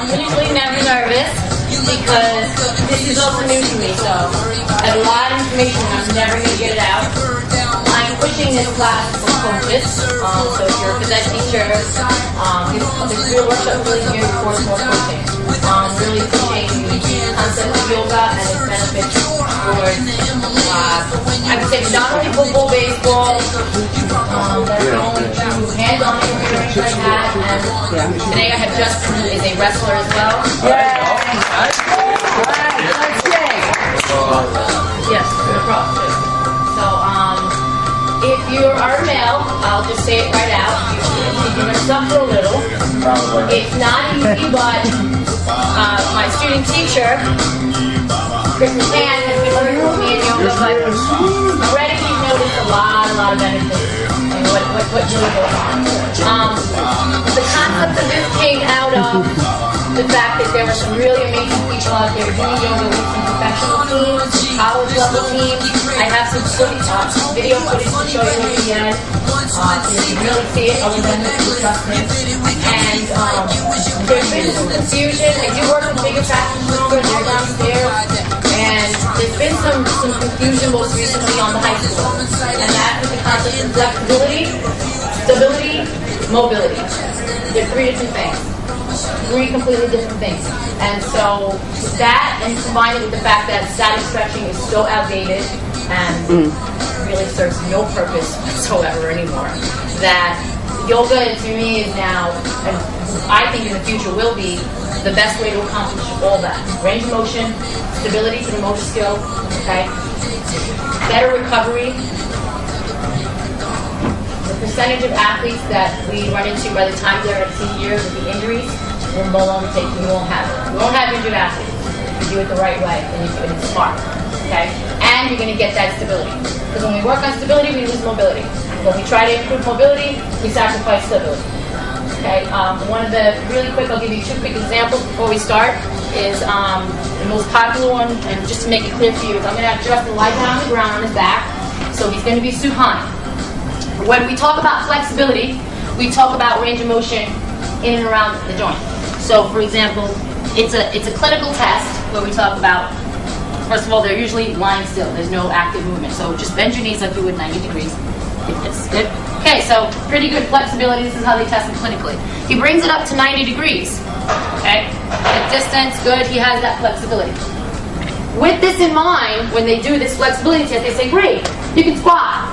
I'm usually never nervous because this is also new to me, so I have a lot of information. I'm never going to get it out. I'm pushing this class for coaches, so if you're a phys ed teacher, this real workshop really geared towards more coaching. Really pushing the concept of yoga and its benefits towards, I would say, predominantly football, baseball. That's the only two hands-on experience I've had. And today I have Justin, who is a wrestler as well. Yes, no problem too. So, if you are a male, I'll just say it right out. You're going to suffer a little. It's not easy, but my student teacher, Chris McCann, has been working with me in yoga, but already he's noticed a lot of benefits and what really goes on. The concept of this came out of the fact that there were some really amazing people out there doing yoga with some professional teams, college level teams. I have some video footage to show you at the end. So you can really see it other than the adjustment. And there's been some confusion. I do work with bigger practice longer, they're downstairs. And there's been some confusion most recently on the high school. And that's with the concept of flexibility, stability, mobility. They're three different things. Three completely different things. And so that, and combine it with the fact that static stretching is so outdated and really serves no purpose whatsoever anymore, that yoga to me is now, and I think in the future will be, the best way to accomplish all that. Range of motion, stability for the motor skill, okay? Better recovery. The percentage of athletes that we run into by the time they're at senior years with the injuries will no longer take, we won't have it. We won't have injured athletes if you do it the right way and you do it smart, okay? And you're going to get that stability. Because when we work on stability, we lose mobility. When we try to improve mobility, we sacrifice stability. Okay, one of the, really quick, I'll give you two quick examples before we start, is the most popular one, and just to make it clear for you, is I'm going to have Justin lie down on the ground on his back, so he's going to be supine. When we talk about flexibility, we talk about range of motion in and around the joint. So, for example, it's a clinical test where we talk about, first of all, they're usually lying still. There's no active movement. So just bend your knees like you would 90 degrees. It's good. Okay, so pretty good flexibility. This is how they test it clinically. He brings it up to 90 degrees. Okay, the distance, good. He has that flexibility. With this in mind, when they do this flexibility test, they say, great, you can squat.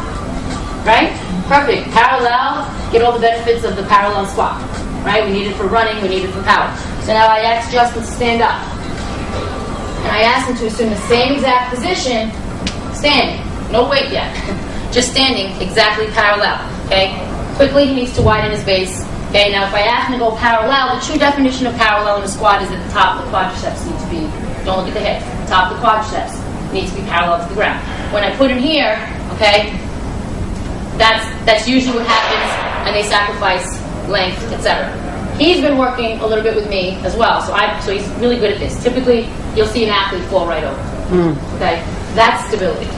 Right? Perfect. Parallel, get all the benefits of the parallel squat. Right? We need it for running, we need it for power. So now I ask Justin to stand up. And I ask him to assume the same exact position, standing. No weight yet. Just standing, exactly parallel. Okay? Quickly, he needs to widen his base. Okay? Now, if I ask him to go parallel, the true definition of parallel in a squat is that the top of the quadriceps need to be, don't look at the hip, the top of the quadriceps needs to be parallel to the ground. When I put him here, okay, that's usually what happens, and they sacrifice length, etc. He's been working a little bit with me as well, so he's really good at this. Typically, you'll see an athlete fall right over. Okay, that's stability.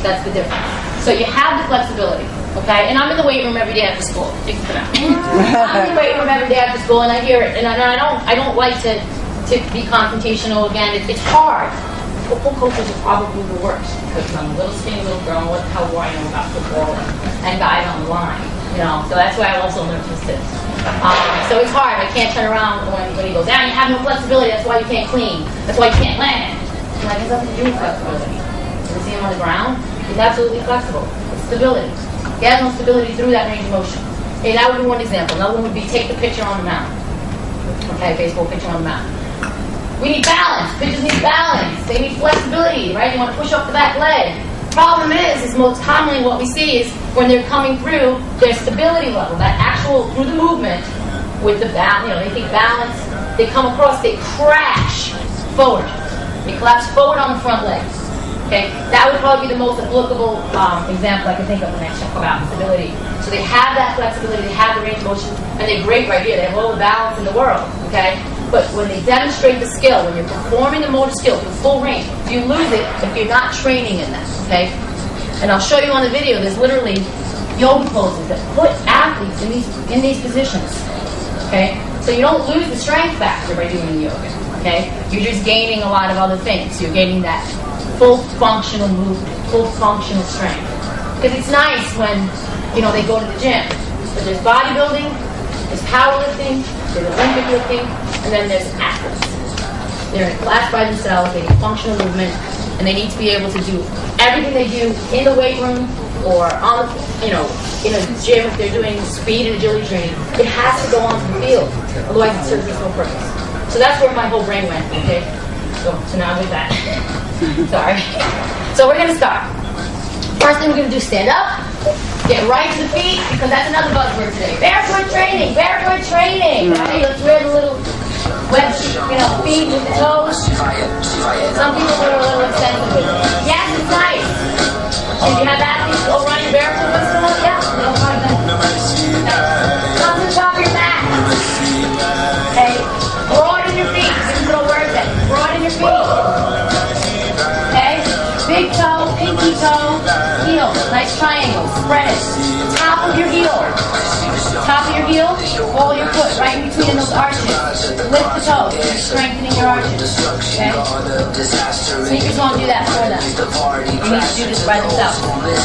That's the difference. So you have the flexibility, okay? And I'm in the weight room every day after school. You can come out. I'm in the weight room every day after school, and I hear it. And I don't like to be confrontational again. It's hard. Football coaches are probably the worst because I'm a little skinny little girl. What the hell do I know about football and guys on the line? You know, so that's why I also learned to sit. So it's hard. I can't turn around when he goes down. You have no flexibility. That's why you can't clean. That's why you can't land. I'm like, it has nothing to do with flexibility. You see him on the ground? He's absolutely flexible. It's stability. He has no stability through that range of motion. Okay, that would be one example. Another one would be take the pitcher on the mound. Okay, baseball pitcher on the mound. We need balance. Pitchers need balance. They need flexibility, right? You want to push up the back leg. Problem is most commonly what we see is when they're coming through their stability level, that actual through the movement with the balance, they think balance, they come across, they crash forward. They collapse forward on the front legs. Okay, that would probably be the most applicable example I can think of when I talk about stability. So they have that flexibility, they have the range of motion, and they break right here. They have all the balance in the world. Okay, but when they demonstrate the skill, when you're performing the motor skill to full range, you lose it if you're not training in that. Okay, and I'll show you on the video. There's literally yoga poses that put athletes in these positions. Okay, So you don't lose the strength factor by doing yoga, okay? You're just gaining a lot of other things. You're gaining that full functional movement, full functional strength. Because it's nice when, they go to the gym. But there's bodybuilding, there's powerlifting, there's Olympic lifting, and then there's athletes. They're in a class by themselves, they need functional movement, and they need to be able to do everything they do in the weight room or on the, in a gym if they're doing speed and agility training. It has to go onto the field, otherwise it serves no purpose. So that's where my whole brain went, okay? So now with that. Sorry. So we're going to start. First thing we're going to do, stand up, get right to the feet, because that's another buzzword today. Barefoot training, right? Let's wear the little wet, feet with the toes. Some people are a little obsessed with it. Yes, it's nice. If you have athletes go running barefoot once in a while, yeah, no problem. Come to the top of your mat. Okay? Broaden your feet. This is what a word says. Broaden your feet. Okay? Big toe, pinky toe, heel. Nice triangle. Spread it. Top of your heel. Top of your heel, roll your foot right in between those arches. Lift the toes. You're strengthening your arches. Okay? Sneakers won't do that for them. You need to do this by themselves.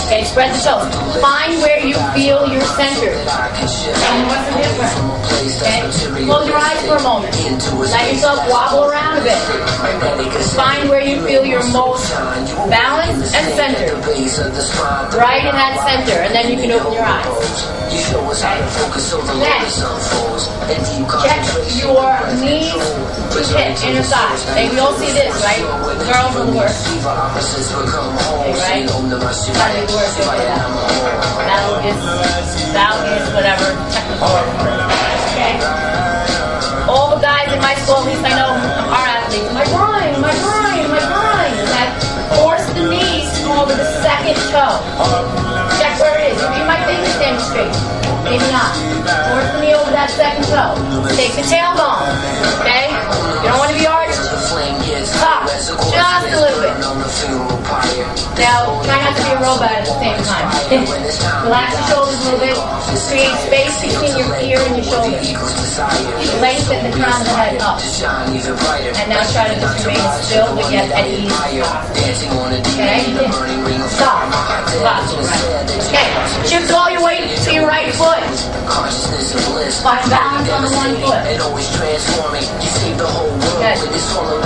Okay, spread the toes. Find where you feel you're centered. And what's the difference? Okay? Close your eyes for a moment. Let yourself wobble around a bit. Find where you feel you're most balanced and centered. Right in that center. And then you can open your eyes. Okay? Next, check your knees to hip, inner thigh. And we all see this, right? Girls will work. Okay, right? Gotta do work with that. Valgus, whatever, technical word. Okay? All the guys in my school, at least I know, are athletes. My groin. Okay? Force the knees to go over the second toe. Check where it is. You might think you're standing straight. Maybe not. Force the knee over that second toe. Take the tailbone. Okay? You don't want to be arched. Top. Just a little bit. Now, try not to be a robot at the same time. Relax your shoulders a little bit. Create space between your ear and your shoulder. Lengthen the crown of the head up. And now try to just remain still, but yet at ease. Okay? Stop. Stop. Okay. Shift all your weight to your right foot. Find balance on the one foot. Good.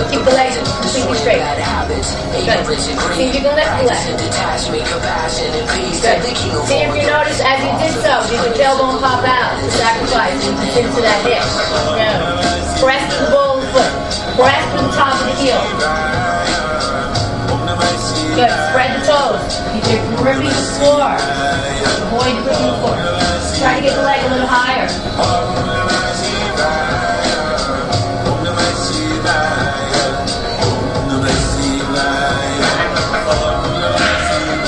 Keep the legs completely straight. Good. See if you can lift the leg. Good. See if you notice as you did so, did your tailbone pop out? Sacrifice into that hip. Good. Press to the ball of the foot. Press to the top of the heel. Good. Spread the toes. Keep your gripping the floor. Avoid gripping the floor. Try to get the leg a little higher.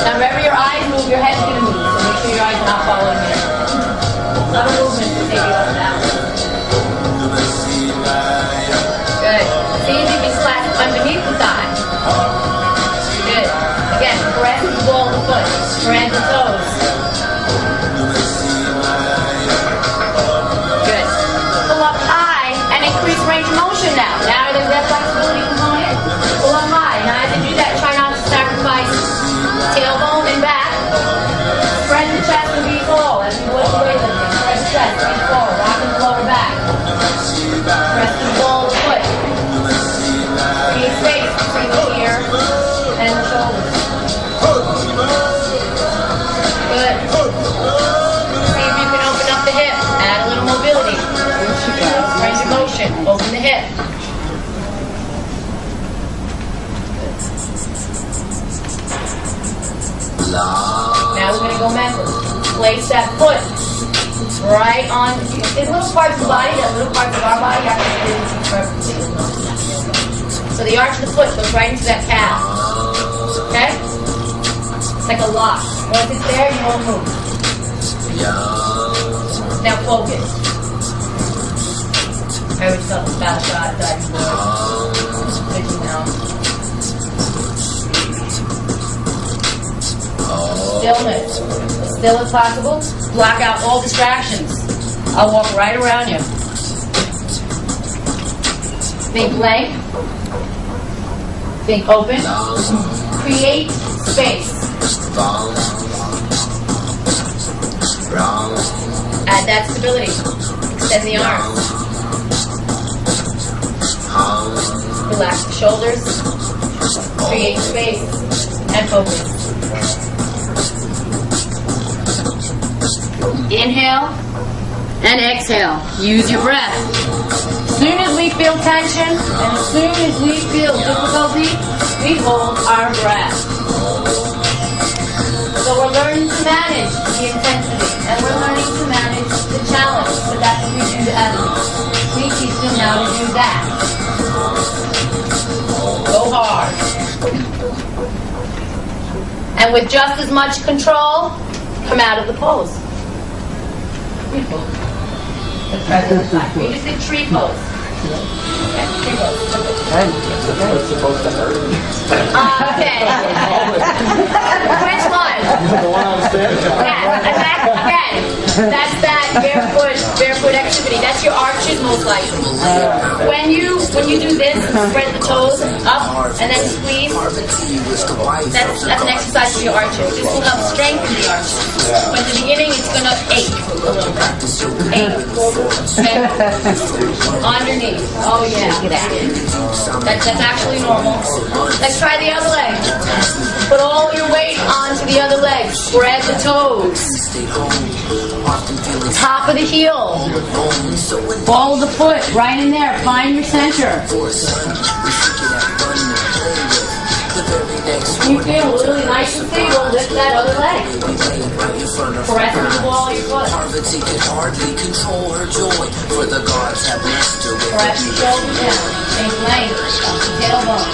Now wherever your eyes move, your head's going to move. So make sure your eyes are not following it. Subtle movements to take you up and down. Good. See if you can clasp underneath the thigh. Good. Again, press the ball of the foot. Spread the toes. Good. Pull up high and increase range of motion now. Now there's that flexibility component. Pull up high. Now as you do that, try not to sacrifice tailbone and back. Spread the chest and be full as you do with the weightlifting. Spread the chest, be full. Rocking the lower back. Press the ball of the foot. Create space between the ear and the shoulders. Good. See if you can open up the hip. Add a little mobility. Range of motion. Open the hip. Now we're going to go mental. Place that foot right on. There's little parts of the body, that little parts of our body have to be. So the arch of the foot goes right into that calf. Okay? It's like a lock. Once it's there, you won't move. Now focus. I always felt the foul shot, diving board. Pitching now. Stillness. As still as possible. Block out all distractions. I'll walk right around you. Think length. Think open. Create space. Add that stability. Extend the arms. Relax the shoulders. Create space. And focus. Inhale and exhale. Use your breath. As soon as we feel tension and as soon as we feel difficulty, we hold our breath. So we're learning to manage the intensity and we're learning to manage the challenge. So that's what we do to athletes. We teach them how to do that. Go hard. And with just as much control, come out of the pose. Beautiful. Let's try the other side. We just did tree pose. Okay, tree pose. It's supposed to hurt. Okay. Which one? The one on the stairs. Again, that's that barefoot activity. That's your arches most likely. When you do this, spread the toes up and then squeeze. That's an exercise for your arches. This will help strengthen the arches. But at the beginning, it's gonna ache a little bit. Ache. Okay. Underneath. Oh yeah. That's actually normal. Let's try the other leg. Put all your weight onto the other leg. Spread the toes. Top of the heel. Ball of the foot right in there. Find your center. You feel really nice and stable. Lift that other leg. Press the ball of your foot. Press the shoulders down. Think length. Tailbone.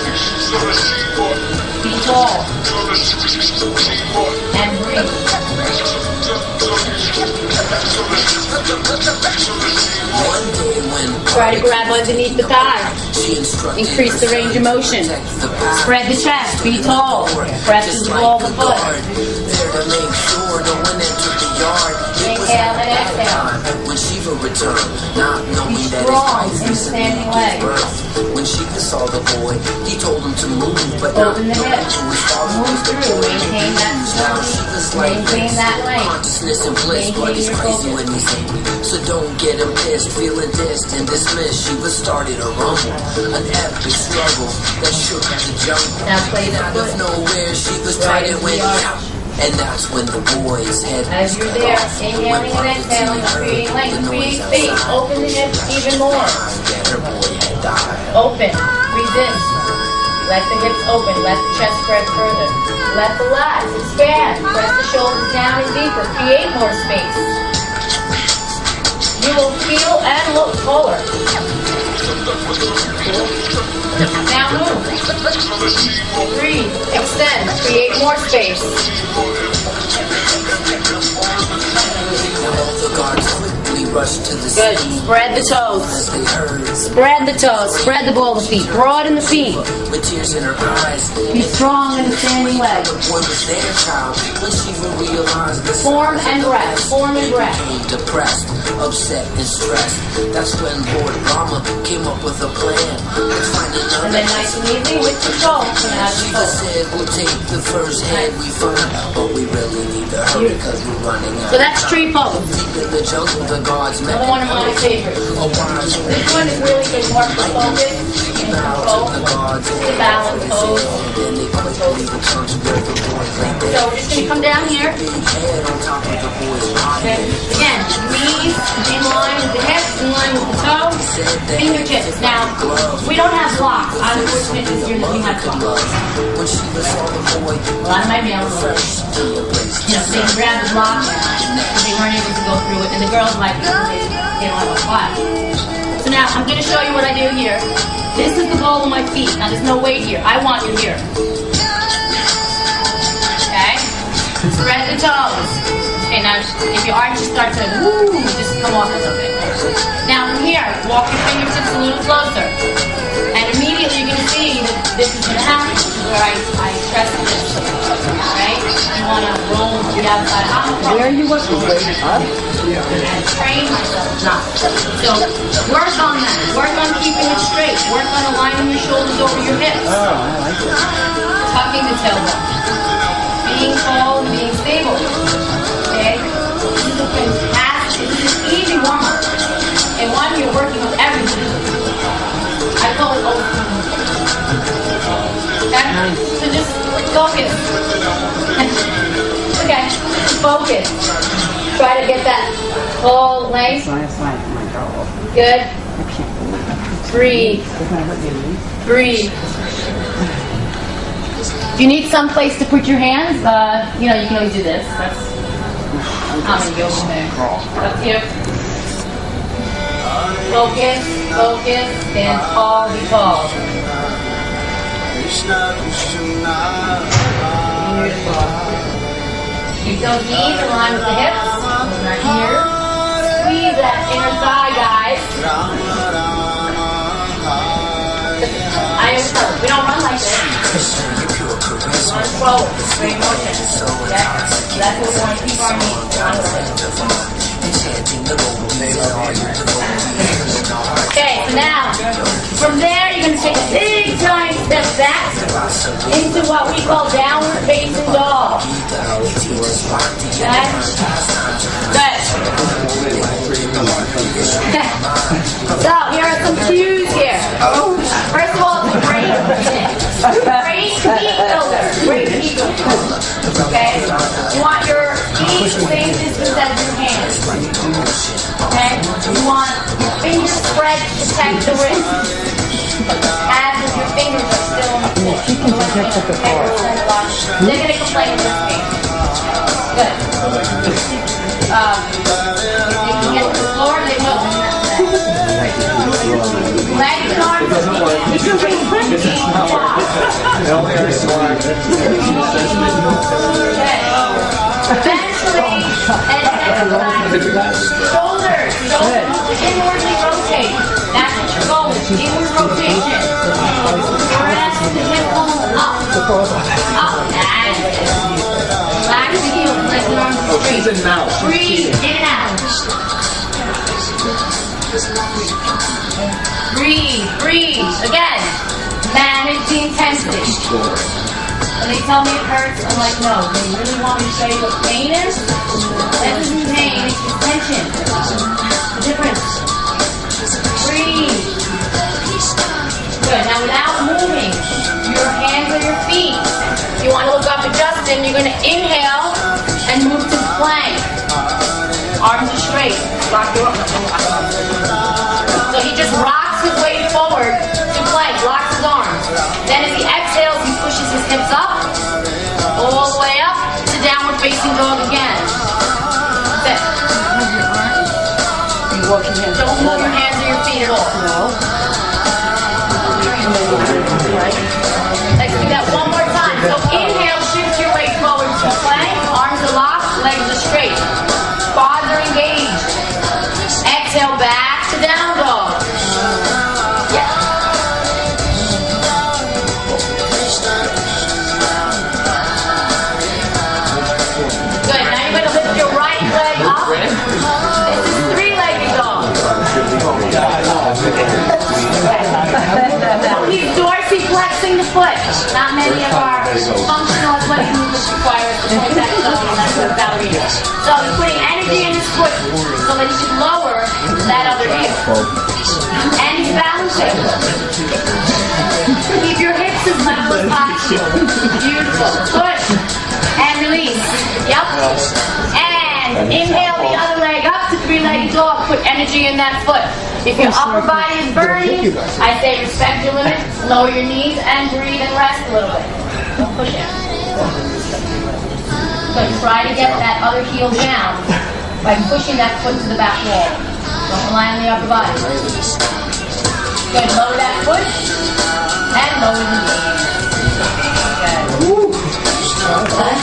Be tall. And breathe. Try to grab underneath the thigh. Increase the range of motion. Spread the chest. Be tall. Press the ball of the foot. Inhale and exhale. Be strong in standing legs. Open the hips. Move through. Maintain that stability. Maintain that length. Maintain your focus. So don't get him pissed, feeling dissed and dismissed. She was started a rumble, an epic struggle that shook the jungle. Now play the Out foot. of nowhere, she was right and went out. And that's when the boys head As you're there, inhaling and exhaling, creating length, create space. Open the hips even more. her boy had died. Open. Resist. Let the hips open. Let the chest spread further. Let the lats expand. Press the shoulders down and deeper. Create more space. You will feel and look taller. Now move. Breathe. Extend. Create more space. The guards quickly rushed to the Good. scene Spread the toes. as they heard Spread the toes. Spread the ball of the feet. Broaden the feet. with tears in her eyes. Be strong in the standing leg. The boy was their child when she realized the Form and breath. Form and breath. became depressed, upset and stressed. That's when Lord Rama came up with a plan. Let's find And another then nice and easy with control. Come out of the Shiva foot. said we'll take the first head we find, but we really need to hurry because we're running out. So that's tree pose. Deep in the jungle, the guards met. Another one of my favorites. A wise This one is really good. More for focus and control. the guards The balance pose. then they quickly returned to where the boys lay So there. we're just going to come down here. Big head on top of the boy's body. Okay. Again, knees in line with the hips, in line with the toe, fingertips. Now, we don't have blocks. I'm fortunate this year that we have blocks. When she saw the boy, A lot of my males were, they grabbed the block because they weren't able to go through it. And the girls like, they don't have a spot. So now, I'm going to show you what I do here. This is the ball of my feet. Now, there's no weight here. I want you here. Okay? Spread the toes. Okay, now, if your arches start to, woo, just come off a little bit. Now, from here, walk your fingertips a little closer. And immediately you're going to see that this is going to happen. This is where I stress this. Right? You want to roll to the outside. Where are you looking? Up? And train myself not. So work on that. Work on keeping it straight. Work on aligning your shoulders over your hips. Tucking the tailbone. Being tall and being stable. Okay? This is a fantastic, this is an easy warm-up. And one, you're working with everything. I call it old school. Okay? So just focus. Okay, focus. Try to get that whole length. Good. Breathe. Breathe. If you need some place to put your hands, you can always do this. That's how many go from there. Up to you. Focus, focus, stand tall, be tall. Beautiful. Keep those knees aligned with the hips. Right here. Squeeze that inner thigh, guys. I always tell you, we don't run like this. We want to flow. Very motion. Okay? That's what we want to keep our knees on the hips. Okay, so now, from there you're going to take a big giant step back into what we call downward facing dog. Okay? Good. So, here are some cues here. First of all, it's a great heat builder. Great heat builder. Okay? You want your feet the same distance as your hands. Okay? You want your fingers spread to protect the wrist. As if your fingers are still on the floor. They're going to complain in this case. Good. They can get to the floor, they will. Legs and arms are you can bring eventually, shoulders inwardly rotate. That's what your goal is. Inward rotation. Press the hip bone up. Up. And relax the heels. Legs and arms straight. Breathe in and out. Breathe, breathe. Again, manage the intensity. When they tell me it hurts, I'm like, no. They really want me to show you what pain is? That isn't pain, it's just tension. The difference. Breathe. Good. Now without moving your hands or your feet, you want to look up at Justin, you're going to inhale and move to plank. Arms are straight. Rock your arms. So he just rocks his way forward to plank, locks his arms. Then as he exhales, he pushes his hips up, all the way up to downward facing dog again. That's it. Don't move your hands or your feet at all. Let's do that one more time. So inhale, shift your weight forward to plank, arms are locked, legs are straight. Quads are engaged. Exhale back to down dog. Yeah. Good. Now you're going to lift your right leg up. This is three-legged dog. He's dorsiflexing the foot. Not many of our functional athletic movements require us to point that zone. That's a ballerina. So he's putting energy in his foot so that he can lower that other heel. And he's balancing. Keep your hips as level as possible. Beautiful. Push. And release. Yep. And inhale the other leg up to three-legged dog. Put energy in that foot. If your upper body is burning, I say respect your limits, lower your knees, and breathe and rest a little bit. Don't push it. So try to get that other heel down by pushing that foot to the back wall. Don't rely on the upper body. Good. Lower that foot and lower the knee. Good.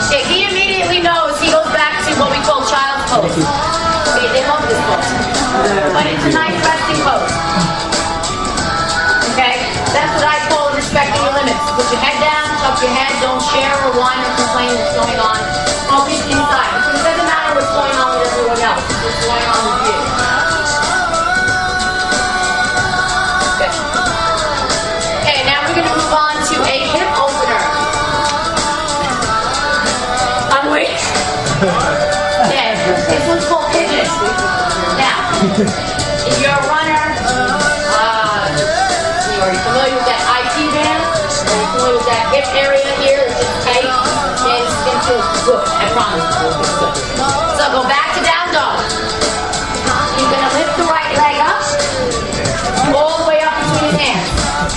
Okay, he immediately knows he goes back to what we call child's pose. They love this pose. But it's a nice resting pose. Okay? That's what I call respecting your limits. Put your head down, tuck your head, don't share or whine or complain what's going on. Focus inside. It doesn't matter what's going on with everyone else. It's what's going on with you. If you're a runner, are you familiar with that IT band? Are you familiar with that hip area here? It's just tight. And it's going to feel good. I promise it will feel good. So go back to down dog. You're going to lift the right leg up, all the way up between your hands.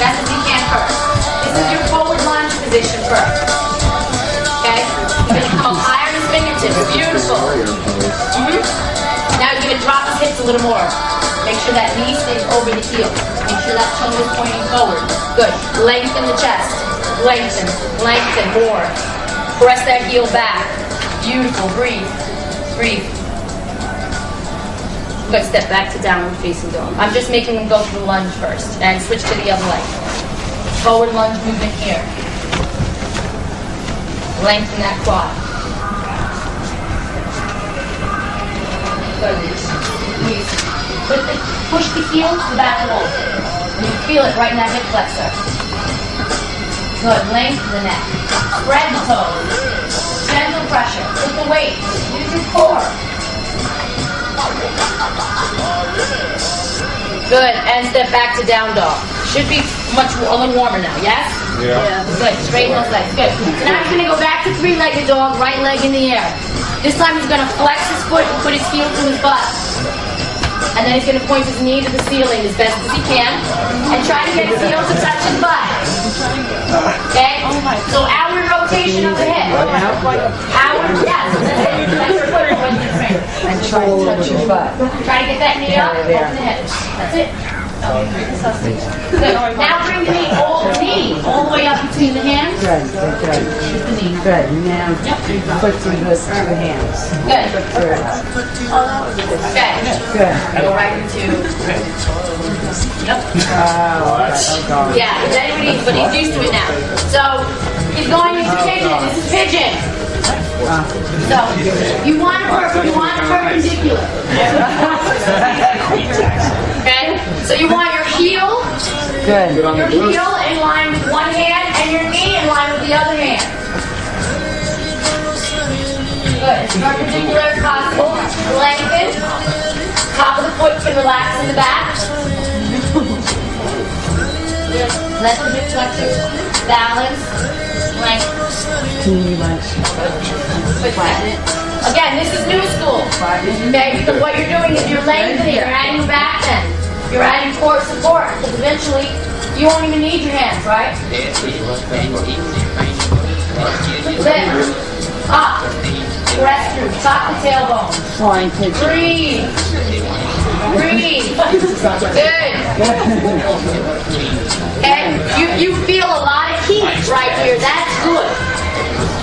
That's what you can first. This is your forward lunge position first. Okay? You're going to come up higher in the fingertips. Beautiful. Now you're going to drop his hips a little more. Make sure that knee stays over the heel. Make sure that shoulder is pointing forward. Good. Lengthen the chest. Lengthen. Lengthen more. Press that heel back. Beautiful. Breathe. Breathe. Good. Step back to downward facing dog. I'm just making them go through lunge first. And switch to the other leg. Forward lunge movement here. Lengthen that quad. Good. Breathe. Push the heel to the back wall. You feel it right in that hip flexor. Good. Lengthen the neck. Spread the toes. Gentle pressure. Put the weight. Use your core. Good. And step back to down dog. Should be a little warmer now, yes? Yeah. Good. Straighten those legs. Good. So now he's going to go back to three-legged dog, right leg in the air. This time he's going to flex his foot and put his heel to his butt. And then he's going to point his knee to the ceiling as best as he can. And try to get his heel to touch his butt. Okay? So outward rotation of the hip. Outward, yes. And try to touch your butt. Try to get that knee up, open the hips. That's it. Good. Now bring the knee all the way up between the hands. Good. Good. Now put some good to the hands. Good. Good. Okay. Good. Go right into. Yep. Yeah. But he's used to it now. So he's going into pigeon. This is pigeon. So you want a perpendicular. Okay. So you want your heel. Good. Your heel in line with one hand and your knee in line with the other hand. Good. As perpendicular as possible. Lengthen. Top of the foot can relax in the back. Let the hip flexors balance. Lengthen. Again, this is new school. Okay, because what you're doing is you're lengthening, you're adding back bend, you're adding core support, because eventually you won't even need your hands, right? Lift, up, press through, top the tailbone. Flying pigeon. Breathe. Breathe. Good. And you feel a lot of heat right here. That's good.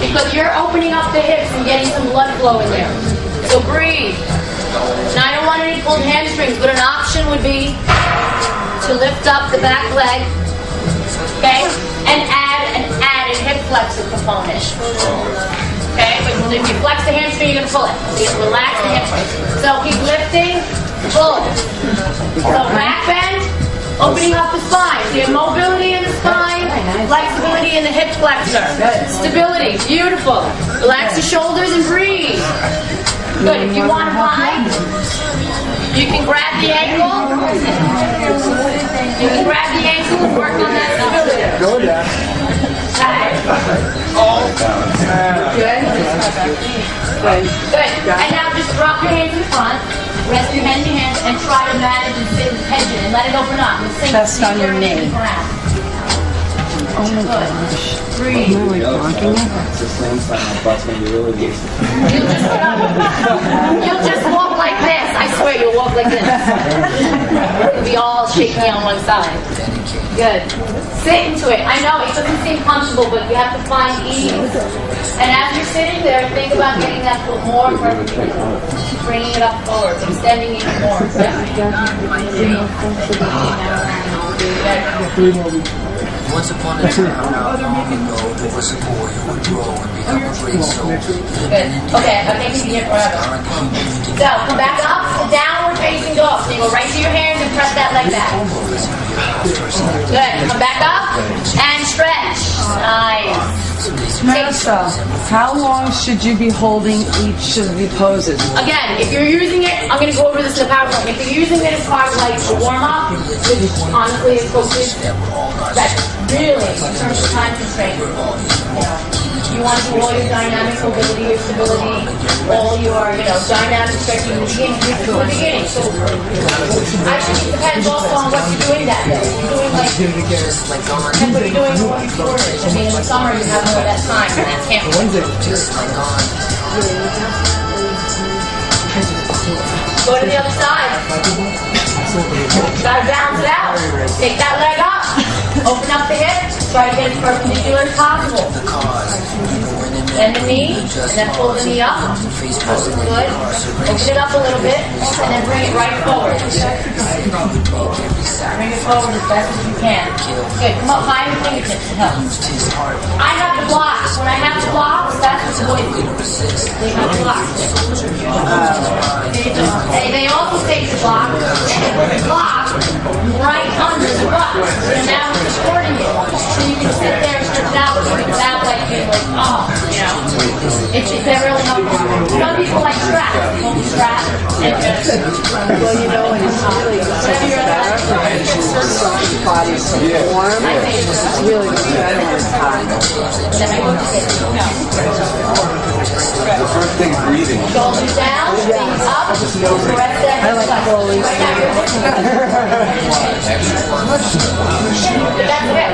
Because you're opening up the hips and getting some blood flow in there. So breathe. Now I don't want any pulled hamstrings, but an option would be to lift up the back leg, okay, and add an added hip flexor component. Okay, but if you flex the hamstring, you're going to pull it. So you relax the hip. So keep lifting, pull. So back bend, opening up the spine. So you have mobility in the spine, flexibility in the hip flexor. Stability, beautiful. Relax the shoulders and breathe. Good. If you want to ride, you can grab the ankle. You can grab the ankle and work on that stability. Good, yeah. Good. Good. And now just drop your hands in front. Rest your head in your hands and try to manage and sit in the pigeon and let it open up. Chest on your knee. Oh my gosh. Breathe. Am I blocking it? It's the same side my butt's gonna be really loose. You'll just walk like this. I swear you'll walk like this. You'll be all shaky on one side. Good. Sit into it. I know it doesn't seem comfortable, but you have to find ease. And as you're sitting there, think about getting that foot more perpendicular. Bringing it up forward, extending even more. Once upon a time, not long ago, there was a boy who would grow and become a great soldier. Good. Okay, I think you can get forever. So, come back up, downward facing dog. So you go right to your hands and press that leg back. Good. Come back up and stretch. Nice. Marissa, how long should you be holding each of the poses? Again, if you're using it, I'm going to go over this in the PowerPoint. If you're using it as part of like a warm-up, which honestly is coaches, that's really, in terms of time constraint, you want to do all your dynamic mobility, your stability, all your, dynamic stretching in the beginning. So I think it depends also on what you're doing that day. If you're doing like, depends what you're doing going forward. I mean, in the summer you have more of that time, and that can't wait. Go to the other side. Gotta balance it out. Take that leg up. Open up the hip. Try to get as perpendicular as possible. Bend the knee, and then pull the knee up. Good. Open it up a little bit, and then bring it right forward. Bring it forward as best as you can. Good. Come up high with fingertips to help. I have the blocks. When I have the blocks, that's what the boys do. They have the blocks. They also take the block and block right under the butt. So now it's supporting it. So you can sit there and stretch out without like being like, it's really helpful. Some people like strap. Strap and just Well, you know, it's really whatever you're body's so warm. It's really good. The first thing is breathing. Shoulders down, feet up, correct that. I like rolling. That's it.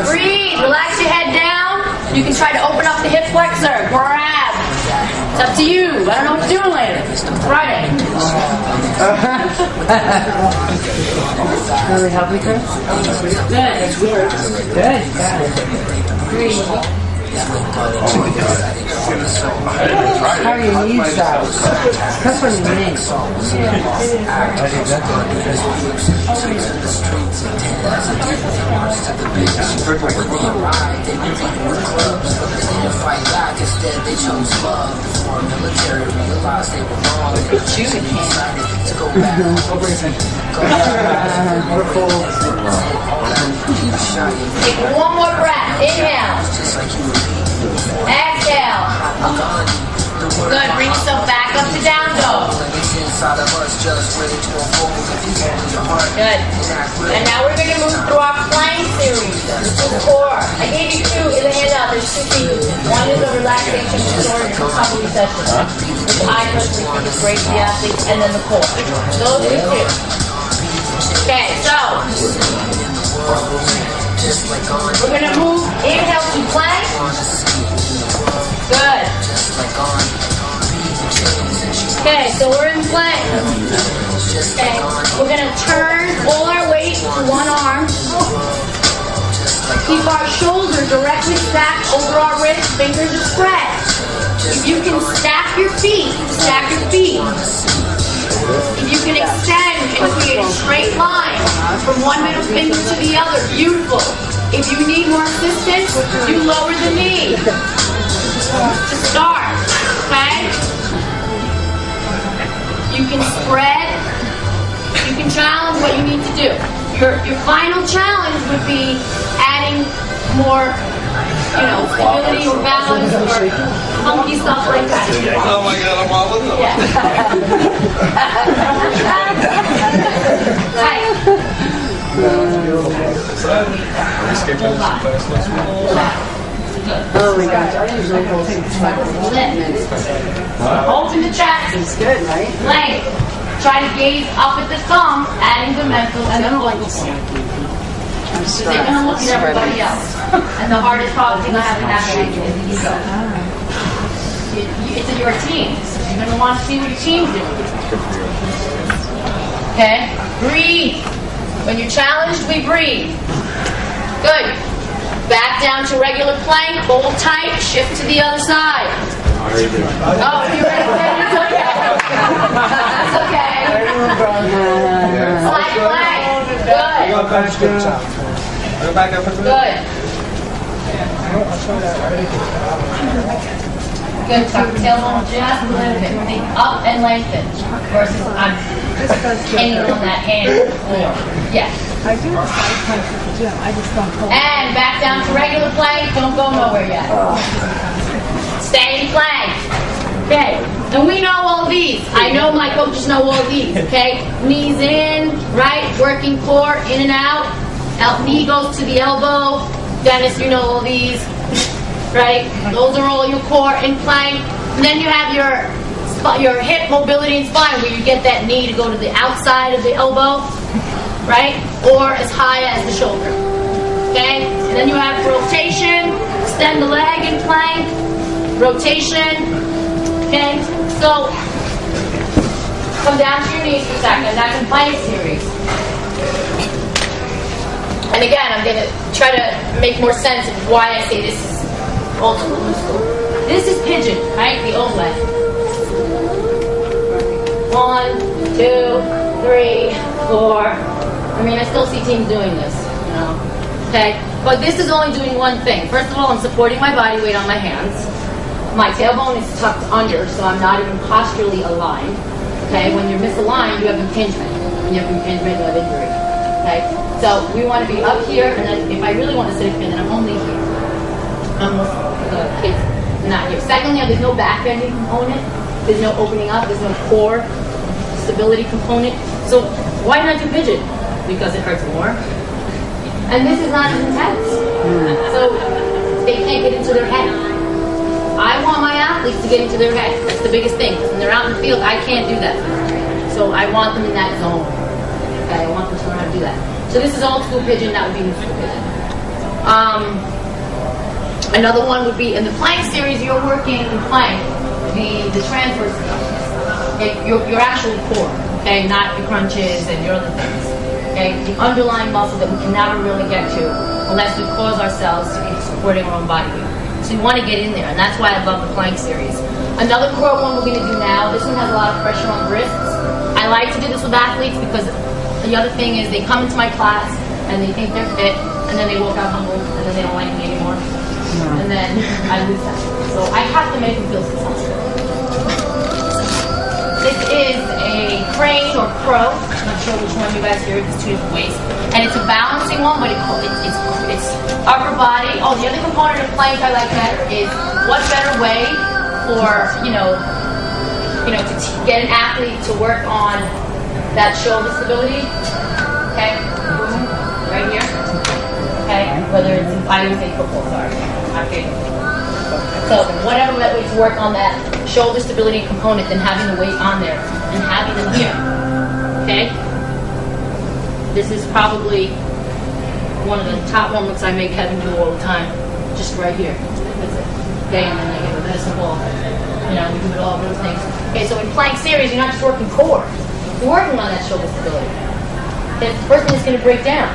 Breathe, relax your head down. You can try to open up the hip flexor, grab. It's up to you. I don't know what you're doing later. Friday. Really help you, Chris? Good. Good. Breathe. How are your knees out? That's what you need. Instead, they chose love. Before military realized they were wrong. They decided to go back. Take one more breath. Inhale. Exhale. Good. Bring yourself back up to down dog. Good. And now we're going to move through our plank series. This is 4. I gave you 2 in the handout. There's 2 pieces. One is a relaxation short recovery session, which I personally think is great for the athletes, and then the core. Those are the 2. Okay, so we're going to move. Inhale to plank. Good. Okay, so we're in plank. Okay, we're going to turn all our weight to one arm. Keep our shoulder directly stacked over our wrists, fingers are spread. If you can stack your feet, stack your feet. If you can extend and create a straight line from one middle finger to the other, beautiful. If you need more assistance, you lower the knee to start, okay? You can spread, you can challenge what you need to do. Your final challenge would be adding more, stability or balance or funky stuff like that. Oh my God, I'm all with them. Yeah. Oh my gosh, I usually hold 5 minutes. Open the chest. It's good, right? Length. Try to gaze up at the thumb, adding the mental and the physical. They're going to look at everybody else. And the hardest problem thing I have in that is the ego. It's your team. You're going to want to see what your team's doing. Okay? Breathe. When you're challenged, we breathe. Good. Back down to regular plank. Hold tight. Shift to the other side. Oh, you're ready? It's okay. That's okay. Side plank. Good. Go back up. Good. Good. Tuck the tailbone just a little bit. Think up and lengthen. Versus I'm hanging on that hand. Yes. I do the side planks at the gym. I just don't pull. And back down to regular plank. Don't go nowhere yet. Stay in plank. Okay. And we know all these. I know my coaches know all these. Okay. Knees in, right? Working core, in and out. Knee goes to the elbow. Dennis, you know all these. Right? Those are all your core in plank. And then you have your hip mobility and spine, where you get that knee to go to the outside of the elbow, right? Or as high as the shoulder. Okay? And then you have rotation, extend the leg in plank, rotation. Okay? So come down to your knees for a second. That's in plank series. And again, I'm going to try to make more sense of why I say this is old school, new school. This is pigeon, right? The old way. 1, 2, 3, 4. I mean, I still see teams doing this, you know. Okay? But this is only doing one thing. First of all, I'm supporting my body weight on my hands. My tailbone is tucked under, so I'm not even posturally aligned. Okay? When you're misaligned, you have impingement. When you have impingement, you have injury. Okay? So we want to be up here, and then if I really want to sit a pin, then I'm only here. Almost kids not here. Secondly, there's no back bending component. There's no opening up. There's no core stability component. So why not do pigeon? Because it hurts more. And this is not as intense. So they can't get into their head. I want my athletes to get into their head. That's the biggest thing. When they're out in the field, I can't do that. So I want them in that zone. Okay, I want them to learn how to do that. So this is old school pigeon. That would be new school pigeon. Another one would be in the plank series. You're working in plank the transverse stuff. Okay, your actual core. Okay, not your crunches and your other things. Okay, the underlying muscle that we can never really get to unless we cause ourselves to be supporting our own body weight. So you want to get in there, and that's why I love the plank series. Another core one we're going to do now. This one has a lot of pressure on the wrists. I like to do this with athletes because the other thing is they come into my class and they think they're fit, and then they walk out humble, and then they don't like me anymore. And then I lose that. So I have to make them feel successful. This is a crane or crow. I'm not sure which one you guys hear. It's 2 different ways. And it's a balancing one, but it's upper body. Oh, the other component of plank I like better is what better way for, to get an athlete to work on that shoulder stability. Okay? Right here. Okay? Whether it's, I would say football, sorry. Okay. So whatever way to work on that shoulder stability component than having the weight on there and having them here. Okay? This is probably one of the top moments I make Kevin do all the time. Just right here. That's it. Okay, and then I give a medicine ball. We do it all those things. Okay, so in plank series, you're not just working core. You're working on that shoulder stability. Okay, the person is going to break down.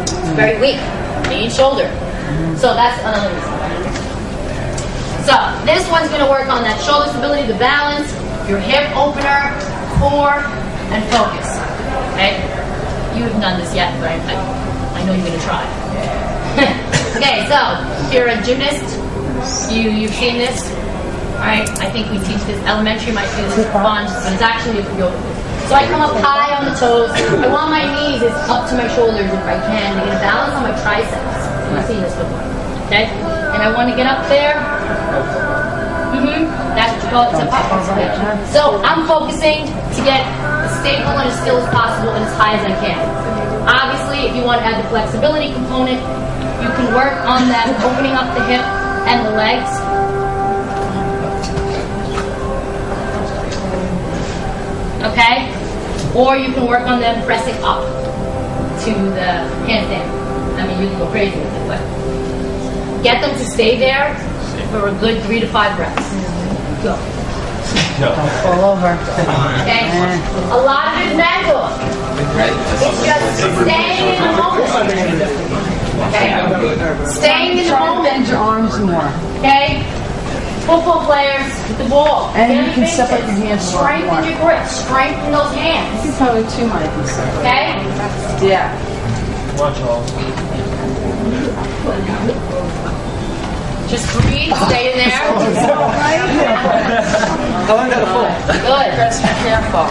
It's very weak. Knee and shoulder. So that's another reason. So this one's going to work on that shoulder stability, the balance, your hip opener, core, and focus. Okay? You haven't done this yet, but I know you're going to try. Okay, so if you're a gymnast, you've seen this. Alright, I think we teach this elementary, might see this for fun, but it's actually a yoga. So I come up high on the toes. I want my knees up to my shoulders if I can. I'm going to balance on my triceps. You've seen this before. Okay? And I want to get up there. That's what you call it. It's a pop. So I'm focusing to get as stable and as still as possible and as high as I can. Obviously, if you want to add the flexibility component, you can work on that opening up the hip and the legs. Okay? Or you can work on them pressing up to the handstand. I mean, you can go crazy with it, but get them to stay there for a good 3 to 5 reps. Go. Don't fall over. Okay? A lot of it is mental. It's just staying in the moment. Okay? Staying in the moment. Bend your arms more. Okay? Football players with the ball. And you can step up your hands more. Strengthen your grip. Strengthen those hands. You probably too might be so. Okay? Yeah. Watch all. Just breathe. Stay in there. I learned how to fall. Good. Careful.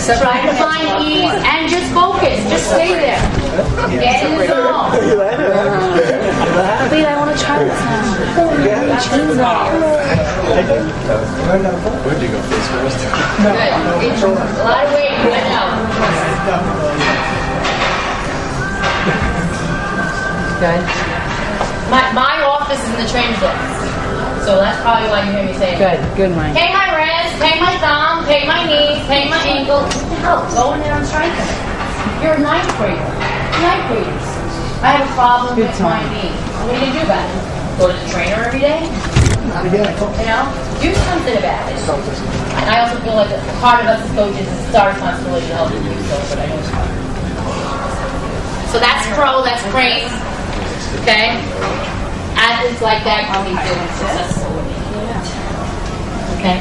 Try to find ease and just focus. Just stay there. Get in the zone. Wait, I want to try this now. Cheese on. Where'd you go first? Good. It's a lot of weight right now. Good. My office is in the trainer's office. So that's probably why you hear me say it. Good, Mike. Pay my wrist, pay my thumb, pay my knee, pay my ankle. What the hell? Go in there and strengthen it. You're a ninth grader. Ninth graders. I have a problem with my knee. What do you do about it? Go to the trainer every day? You know? Do something about it. And I also feel like a part of us as coaches is it's our responsibility to help you do so, but I know it's hard. So that's pro, that's crane. Okay? Athletes like that can be feeling successful. Okay.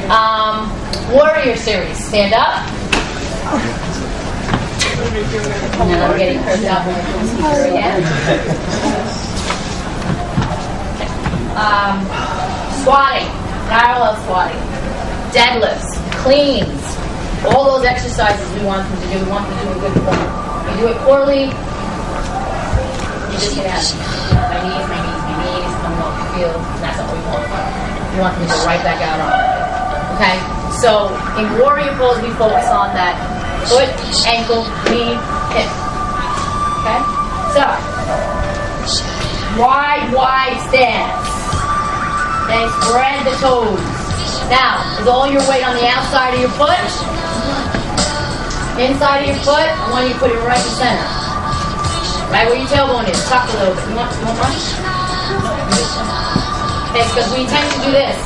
Warrior series. Stand up. Now I'm getting cursed out on the computer again. Squatting. Parallel squatting. Deadlifts. Cleans. All those exercises we want them to do. We want them to do a good form. You do it poorly, you just get out. My knees coming off the field. That's not what we want. We want them to go right back out on it. Okay? So, in warrior pose, we focus on that foot, ankle, knee, hip. Okay? So, wide stance. Okay? Spread the toes. Now, is all your weight on the outside of your foot? Inside of your foot? I want you to put it right in the center. Right where your tailbone is. Tuck a little bit. You want one? Okay, because we tend to do this.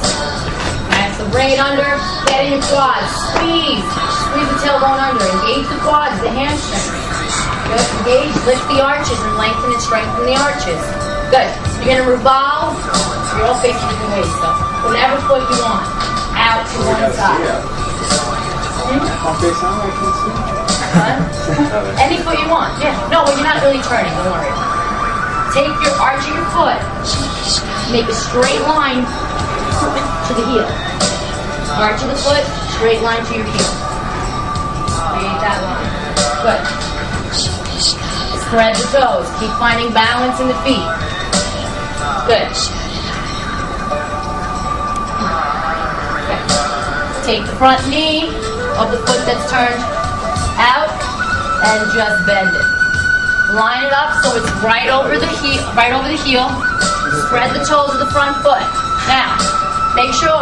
Alright, so bring it under, get in your quads. Squeeze the tailbone under. Engage the quads, the hamstrings. Good. Engage, lift the arches and lengthen and strengthen the arches. Good. You're going to revolve. You're all facing different ways, so whatever foot you want. Out to one side. Any foot you want. Yeah. No, well, you're not really turning. Don't worry. Take your arch of your foot. Make a straight line to the heel. Arch of the foot, straight line to your heel. Create that line. Good. Spread the toes. Keep finding balance in the feet. Good. Okay. Take the front knee of the foot that's turned out and just bend it. Line it up so it's right over the heel. Spread the toes of the front foot. Now, make sure.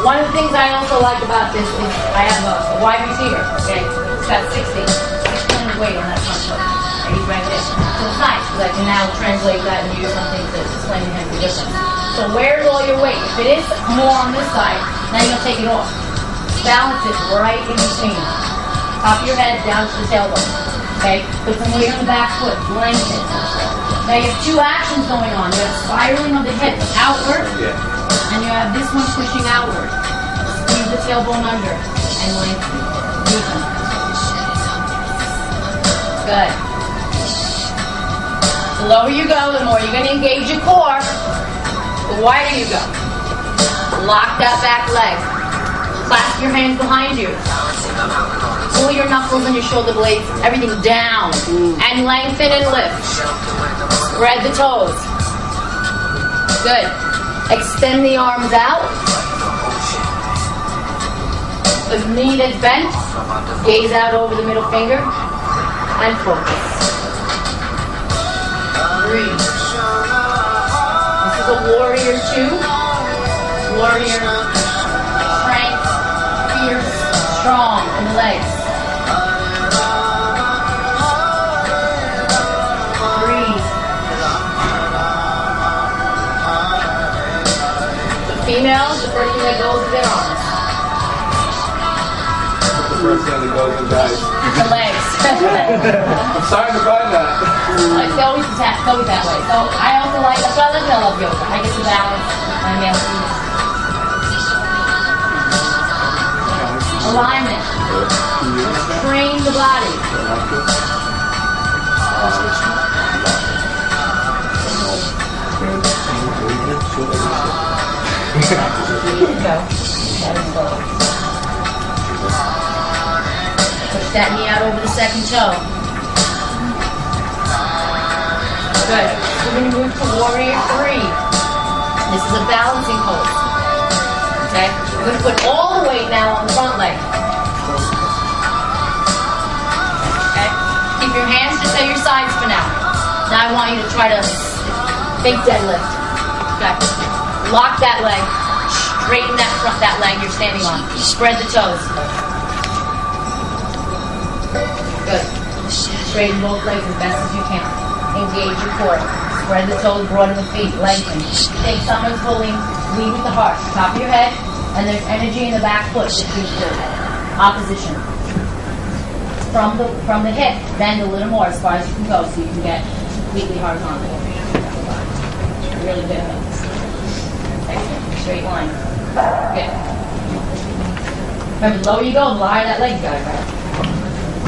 One of the things I also like about this is I have a wide receiver. Okay, it's got 6 pounds of weight on that front foot. And he's right there. So it's nice because I can now translate that and use something to explain to him the difference. So where's all your weight? If it is more on this side, now you're gonna take it off. Balance it right in between. Top of your head down to the tailbone. Okay? Put some weight on the back foot. Lengthen. Now you have 2 actions going on. You have spiraling of the hips outward, and you have this one pushing outward. Squeeze the tailbone under and lengthen. Deepen. Good. The lower you go, the more you're going to engage your core. The wider you go. Lock that back leg. Clasp your hands behind you. Pull your knuckles and your shoulder blades, everything down. And lengthen and lift. Spread the toes. Good. Extend the arms out. The knee that's bent, gaze out over the middle finger, and focus. Breathe. This is a warrior 2. Warrior, strength, fierce, strong in the legs. Breathe. The females, the first thing that goes is their arms. The first thing that goes and dies. The legs. I'm starting to find that. It's always that way. So I also like, that's why I love yoga. I get to balance my male feet. Alignment. Train the body. Go. Lift that knee out over the second toe. Good. We're going to move to warrior 3. This is a balancing pose. Okay? We're going to put all the weight now on the front leg. Okay? Keep your hands just at your sides for now. Now I want you to try to big deadlift. Okay? Lock that leg. Straighten that leg you're standing on. Spread the toes. Good. Straighten both legs as best as you can. Engage your core. Spread the toes, broaden the feet, lengthen. Think someone's pulling, lead with the heart. Top of your head, and there's energy in the back foot that gives you opposition. From the hip, bend a little more as far as you can go so you can get completely horizontal. Really good. Excellent. Straight line. Good. Remember, the lower you go, the higher that leg you got, right?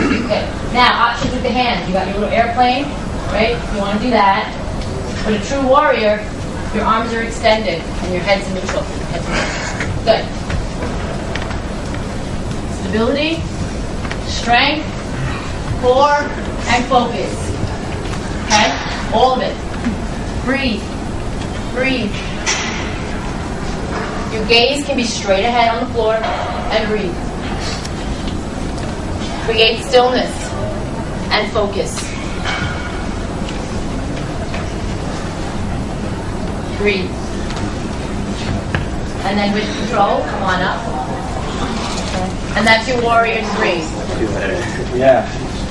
Okay. Now, options with the hands. You got your little airplane, right? You want to do that. But a true warrior, your arms are extended and your head's neutral. Good. Stability, strength, core, and focus. Okay? All of it. Breathe. Breathe. Your gaze can be straight ahead on the floor and breathe. Create stillness and focus. Breathe. And then with control, come on up. And that's your warrior 3. Yeah.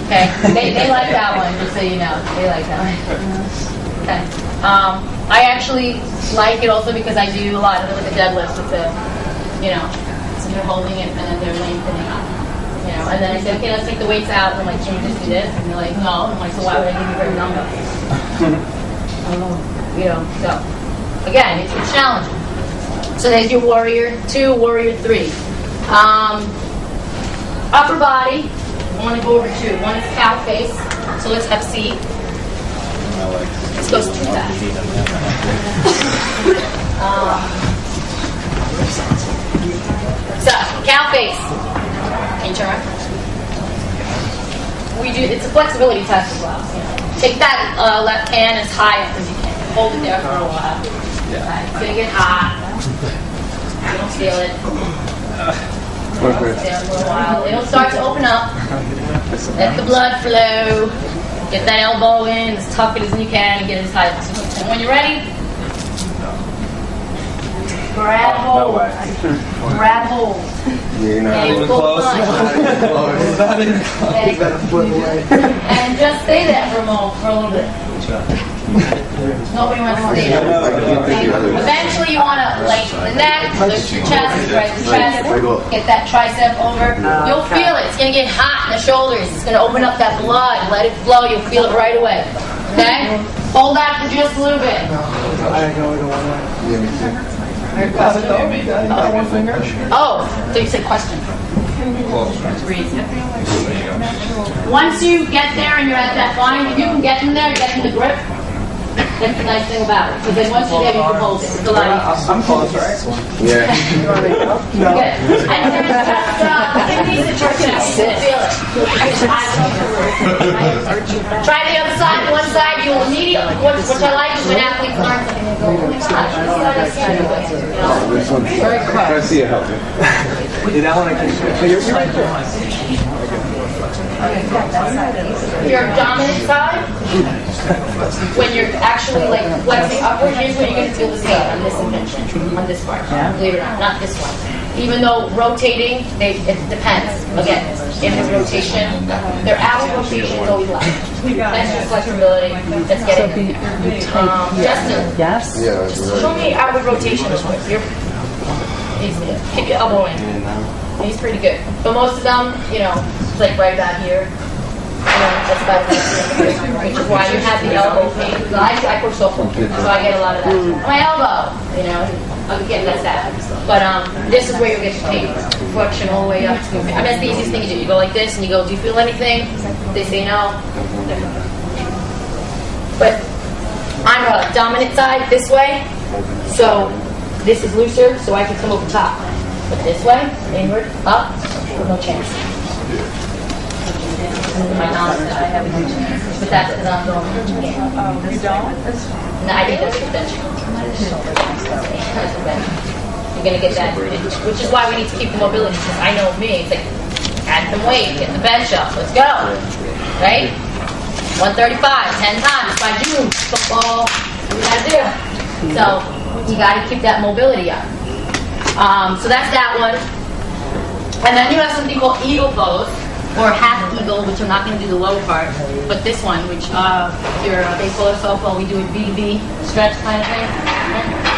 Okay, they like that one, just so you know. They like that one. Okay. I actually like it also because I do a lot of it with the deadlift. It's a, so they're holding it and then they're lengthening up. And then I say, okay, let's take the weights out. And I'm like, can we just do this? And they're like, no. I'm like, so why would I give you very number? So again, it's challenging. So there's your warrior 2, warrior 3. Upper body. I want to go over 2. One is cow face. So let's have C. This goes too fast. So cow face. And turn. It's a flexibility test as well. Take that left hand as high up as you can. Hold it there for a while. Right. It's gonna get hot. You don't feel it. Stay there for a while. It'll start to open up. Let the blood flow. Get that elbow in as tough as you can and get it as high as possible. And when you're ready, grab hold. Grab hold. And pull and just stay there for a little bit. Nobody wants to stay there. Eventually you want to lighten the neck, lift your chest, raise the chest, get that tricep over. You'll feel it. It's going to get hot in the shoulders. It's going to open up that blood. Let it flow. You'll feel it right away. Okay? Hold that for just a little bit. Oh, so you said question. Once you get there and you're at that line, if you can get in there, get in the grip. That's the nice thing about it. Because then once you're there, you can hold it. It's a lot easier. I'm close, right? Yeah. No. Good. And then give these a turn. Feel it. Try the other side. One side, you will immediately. What I like is when athletes learn something, they go, oh my gosh, this is how they can do it. This one's I see it helping. That one I can. You're right there. Your dominant side, when you're actually like flexing upward, here's where you're going to feel the same on this invention, on this part. Believe it or not this one. Even though rotating, it depends. Again, if it's rotation, their outward rotation is always left. That's your flexibility. That's getting Justin. Yes? Yeah. Show me outward rotation. Keep your elbow in. He's pretty good. But most of them, it's like right about here. That's about it. Which is why you have the elbow pain. I push softball, so I get a lot of that. My elbow, again, that's that. But this is where you get the pain. Flexion all the way up. That's the easiest thing to do. You go like this and you go, do you feel anything? They say no. But I'm a dominant side this way, so this is looser, so I can come over top. But this way, inward, up, no chance. have a huge chance. But that's because I'm going to the game. You don't? No, I think that's convention. You're going to get that, which is why we need to keep the mobility, because I know me, it's like, add some weight, get the bench up, let's go. Right? 135, 10 times by June, football, what we gotta do. So, you gotta keep that mobility up. So that's that one. And then you have something called eagle pose, or half eagle, which I'm not going to do the lower part, but this one, which if you're a baseball or softball, we do a B2B stretch kind of thing.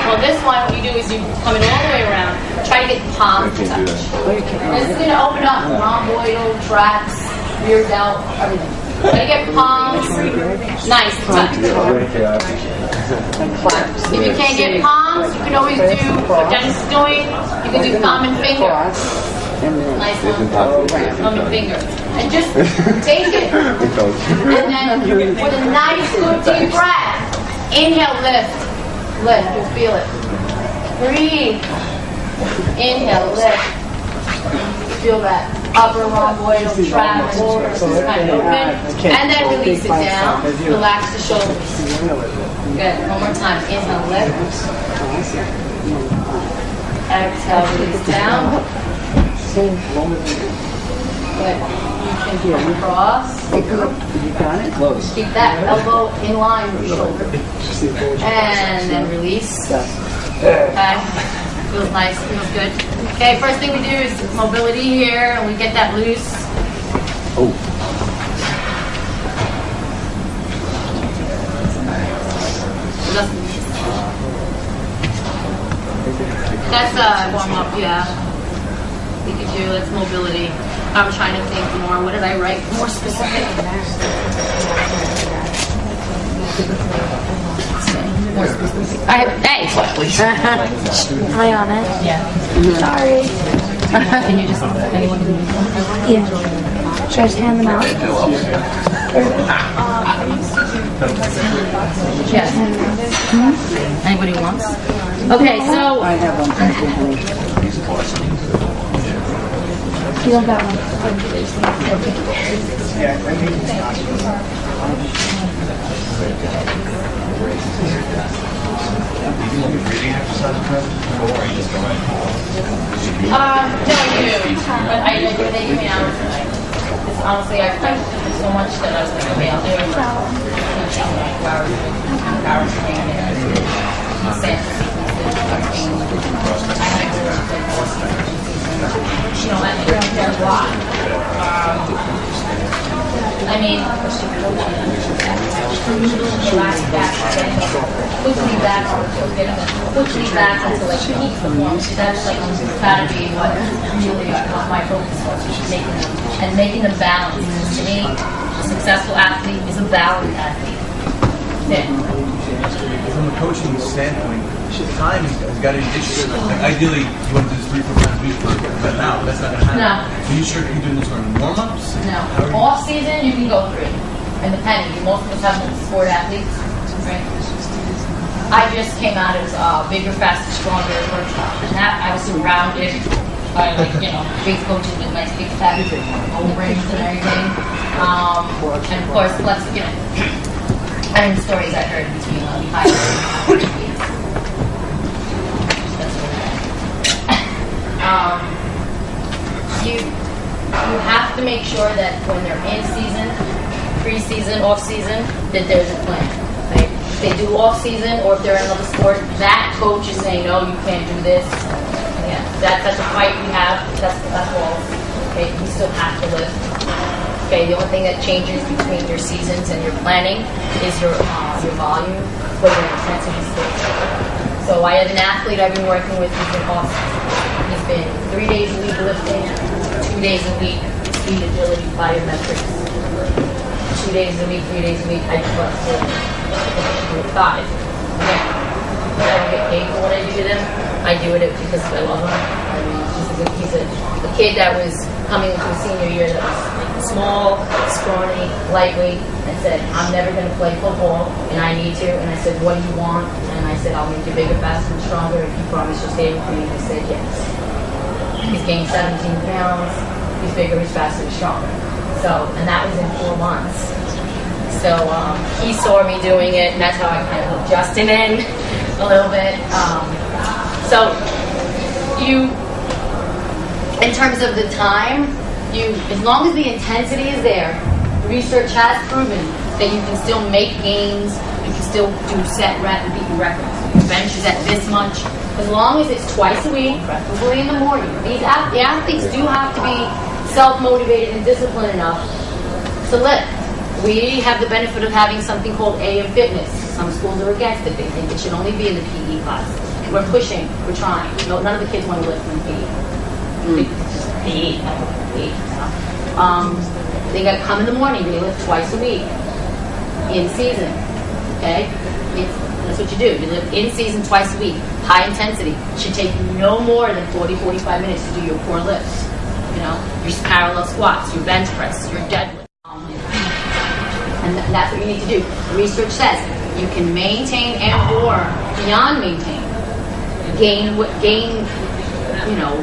Well, this one, what you do is you come in all the way around, try to get the palms to touch. And it's going to open up rhomboidal, traps, rear delt, everything. Try to get palms nice to touch. If you can't get palms, you can always do what Dennis is doing. You can do thumb and finger. Nice one. Thumb and finger. And just take it. And then with a nice good deep breath, inhale, lift. Lift. You'll feel it. Breathe. Inhale, lift. Feel that upper rhomboidal trap, shoulders kind of open. And then release it down. Relax the shoulders. Good. One more time. Inhale, lift. Exhale, release down. Good. You can cross. Keep that elbow in line with the shoulder. And then release. Okay. Feels nice. Feels good. Okay. First thing we do is mobility here, and we get that loose. That's warm up. Yeah. We could do, that's mobility. I'm trying to think more. What did I write? More specific. More specific. Hey! Am I on it? Yeah. Sorry. Can you just, anyone do Yeah. Should I just hand them out? Yes. Anybody wants? Okay, so. I have one. You want that one? No, I do. But I do they give me hours tonight. Honestly, I practiced so much that I was like, okay, I'll do it. You know, I think there's a lot. I mean, relax back, quickly back, quickly back until like peak performance. That's like gotta be what really my focus was, making them balance. To me, a successful athlete is a balanced athlete. Yeah. From a coaching standpoint, time has got to be issue. Like ideally, you want to do this 3-4 times a week, but now that's not going to happen. No. Are you sure you're doing this for warm-ups? No. Off season, you can go 3. And depending, most of us have sport athletes, right? I just came out as bigger, faster, stronger workshop, and that I was surrounded by big coaches with nice big fat old rings and everything, and of course, I mean, stories I heard between high athletes. You have to make sure that when they're in season, pre-season, off-season, that there's a plan. Right? If they do off-season, or if they're in another sport, that coach is saying, no, you can't do this. Yeah, that's a fight we have. That's all. Okay, you still have to live. Okay, the only thing that changes between your seasons and your planning is your volume, what your intensity is. So I have an athlete I've been working with who's been awesome. He's been 3 days a week lifting, 2 days a week speed, agility, biometrics. 2 days a week, 3 days a week, I plus 5. Okay. I don't get paid for what I do to them. I do it because I love him. I mean, he's a kid that was coming into a senior year that was like small, scrawny, lightweight, and said, I'm never going to play football, and I need to. And I said, what do you want? And I said, I'll make you bigger, faster, and stronger if you promise you'll stay with me. And he said, yes. He's gained 17 pounds. He's bigger, he's faster, he's stronger. So, and that was in 4 months. So he saw me doing it, and that's how I kind of hooked Justin in a little bit. So in terms of the time, as long as the intensity is there, research has proven that you can still make gains, you can still do set rep and beat your records. Your bench is at this much. As long as it's twice a week, preferably in the morning. The athletes do have to be self-motivated and disciplined enough to lift. We have the benefit of having something called AM Fitness. Some schools are against it. They think it should only be in the PE class. We're pushing. We're trying. No, none of the kids want to lift in PE. PE. They got to come in the morning. They lift twice a week in season. Okay? That's what you do. You lift in season twice a week. High intensity. It should take you no more than 40-45 minutes to do your core lifts. You know, your parallel squats, your bench press, your deadlift. And that's what you need to do. Research says you can maintain and or beyond maintain. Gain, you know,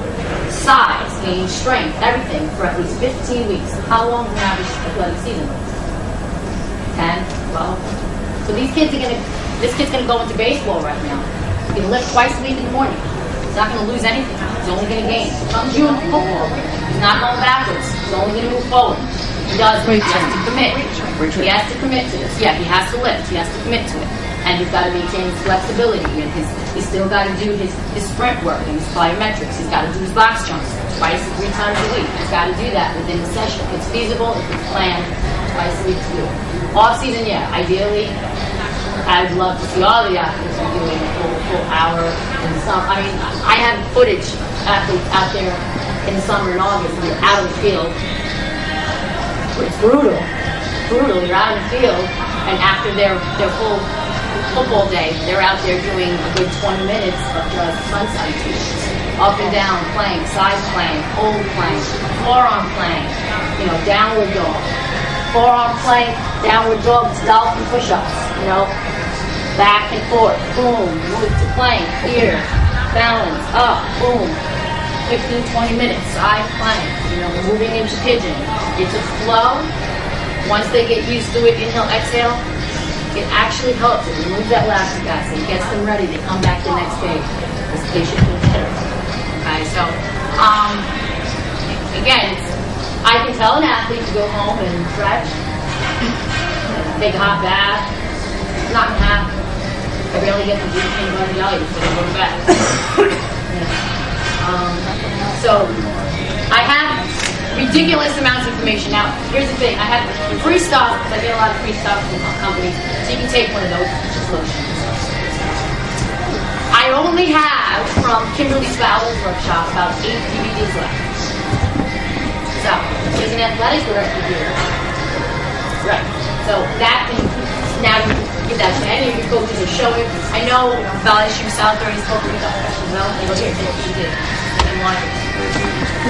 size, gain strength, everything for at least 15 weeks. How long is an average athletic season? 10, 12. So this kid's gonna go into baseball right now. He's gonna lift twice a week in the morning. He's not gonna lose anything. He's only gonna gain. Come June football, he's not going backwards. He's only gonna move forward. He has to commit. He has to commit to this. Yeah, he has to lift. He has to commit to it. And he's got to maintain his flexibility. And he's still got to do his sprint work and his plyometrics. He's got to do his box jumps twice, 3 times a week. He's got to do that within the session. If it's feasible, if it's planned, twice a week to do it. Off season, yeah, ideally, I'd love to see all the athletes doing a full hour in the summer. I mean, I have footage athletes out there in the summer and August, and they're out in the field. It's brutal. You're out in the field, and after their full football day, they're out there doing a good 20 minutes of just sun salutations. Up and down playing, side playing, hold playing, forearm playing, you know, downward dog. Forearm playing, downward dog, dolphin push-ups, you know, back and forth, boom, move to plank, here, balance, up, boom. 15, 20 minutes, side plank, you know, moving into pigeon. It's a flow. Once they get used to it, inhale, exhale, it actually helps. It removes that lactic acid. It gets them ready. They come back the next day. This patient feels better. Okay, so, again, I can tell an athlete to go home and stretch, take a hot bath. It's not going to happen. I barely get to do peanut butter jelly before they go to bed. So I have ridiculous amounts of information. Now, here's the thing. I have free stuff, because I get a lot of free stuff from companies, so you can take one of those, just lotion. I only have, from Kimberly Fowler's workshop, about 8 DVDs left. So, there's an athletic director here. Right. So that can, now you can give that to any of your coaches or show it. I know Valley Shoe South already spoke with the professional development. They go here, take what you did. And want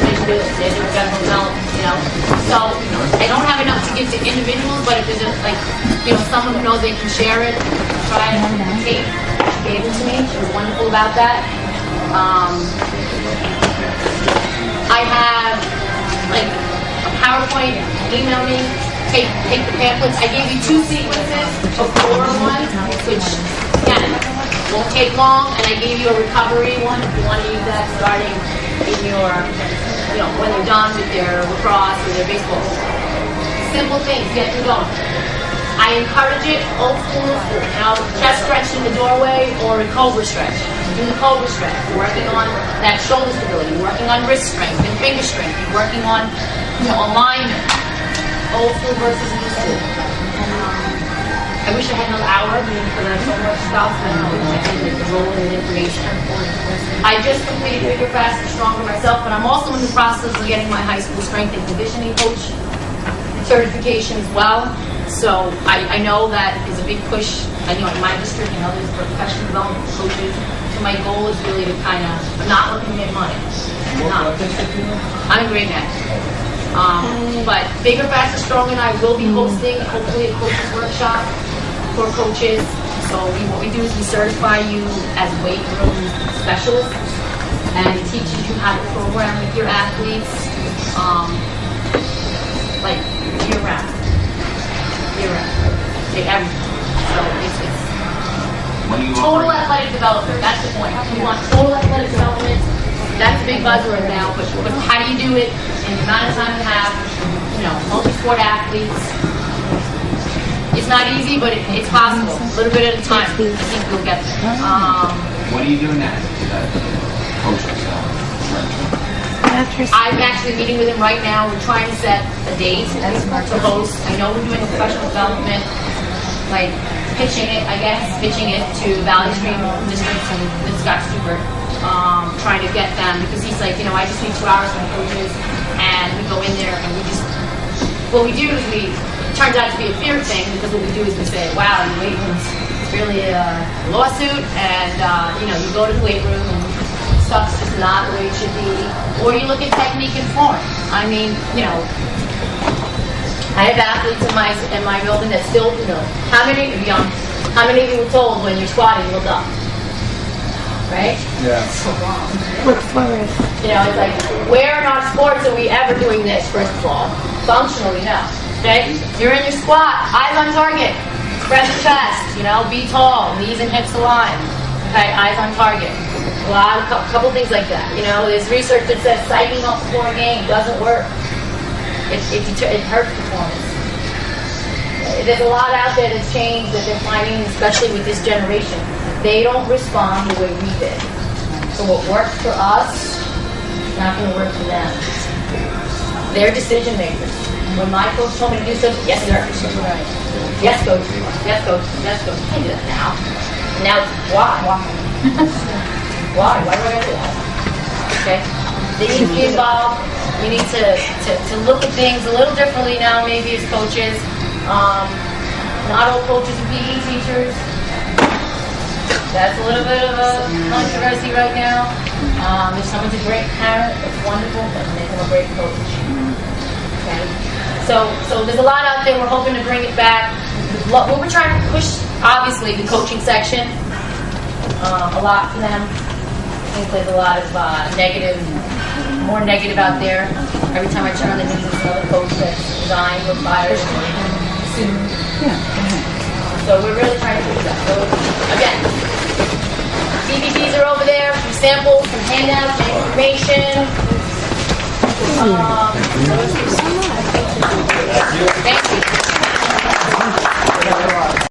they do it. They do general development, you know. So I don't have enough to give to individuals, but if there's a, like, you know, someone who knows they can share it, try it. Kate gave it to me. She was wonderful about that. I have like a PowerPoint. Email me. Take the pamphlets. I gave you 2 sequences of 4 ones, which again won't take long, and I gave you a recovery one if you want to use that starting in your, you know, when they're done with their lacrosse or their baseball. Simple things, get them going. I encourage it, old school, you know, chest stretch in the doorway or a cobra stretch. Do the cobra stretch. You're working on that shoulder stability. You're working on wrist strength and finger strength. You're working on, you know, alignment. Old school versus new school. I wish I had another hour because I have so much stuff and I can roll in information. I just completed Bigger, Faster, Stronger myself, but I'm also in the process of getting my high school strength and conditioning coach certification as well. So I know that is a big push. I know in my district and others for professional development coaches. So my goal is really to kind of not looking at money. I'm a great man. But Bigger, Faster, Stronger and I will be hosting, hopefully, a coaches workshop for coaches. So what we do is we certify you as weight room specialists, and it teaches you how to program with your athletes, like year round. appreciate everything. So it's total athletic development. That's the point. We want total athletic development. That's the big buzzword now. But how do you do it in the amount of time you have? Multi-sport athletes. It's not easy, but it's possible. A little bit at a time. I think we'll get there. What are you doing now? Coaching. I'm actually meeting with him right now. We're trying to set a date to host. I know we're doing professional development, like pitching it to Valley Stream districts and Scott Stewart, trying to get them, because he's like, I just need 2 hours with coaches, and we go in there and what we do is it turns out to be a fear thing, because what we do is we say, wow, your weight room's really a lawsuit, and you go to the weight room and stuff's just not the way it should be, or you look at technique and form. I mean, I have athletes in my building that still, how many of you were told when you're squatting, look up, right? Yeah. So wrong. Look forward. It's like, where in our sports are we ever doing this? First of all, functionally, no. Okay, you're in your squat, eyes on target, press the chest. Be tall, knees and hips aligned. Okay, eyes on target. A couple things like that. There's research that says psyching up before a game doesn't work. It hurts performance. There's a lot out there that's changed that they're finding, especially with this generation. They don't respond the way we did. So what works for us is not going to work for them. They're decision makers. When my coach told me to do something, yes, sir. Yes, coach. Yes, coach. Yes, coach. I can do that now. Now, why? Why? Why do I do that? Okay. They need to be involved. We need to look at things a little differently now, maybe as coaches. Not all coaches are PE teachers. That's a little bit of a controversy right now. If someone's a great parent, it's wonderful, but make them a great coach. Okay. So there's a lot out there. We're hoping to bring it back. What we're trying to push, obviously, the coaching section. A lot for them. I think there's a lot of more negative out there. Every time I turn on the news, there's another coach that's resigned or fired soon. So we're really trying to push that. So again, CVPs are over there, some samples, some handouts, some information. Thank you.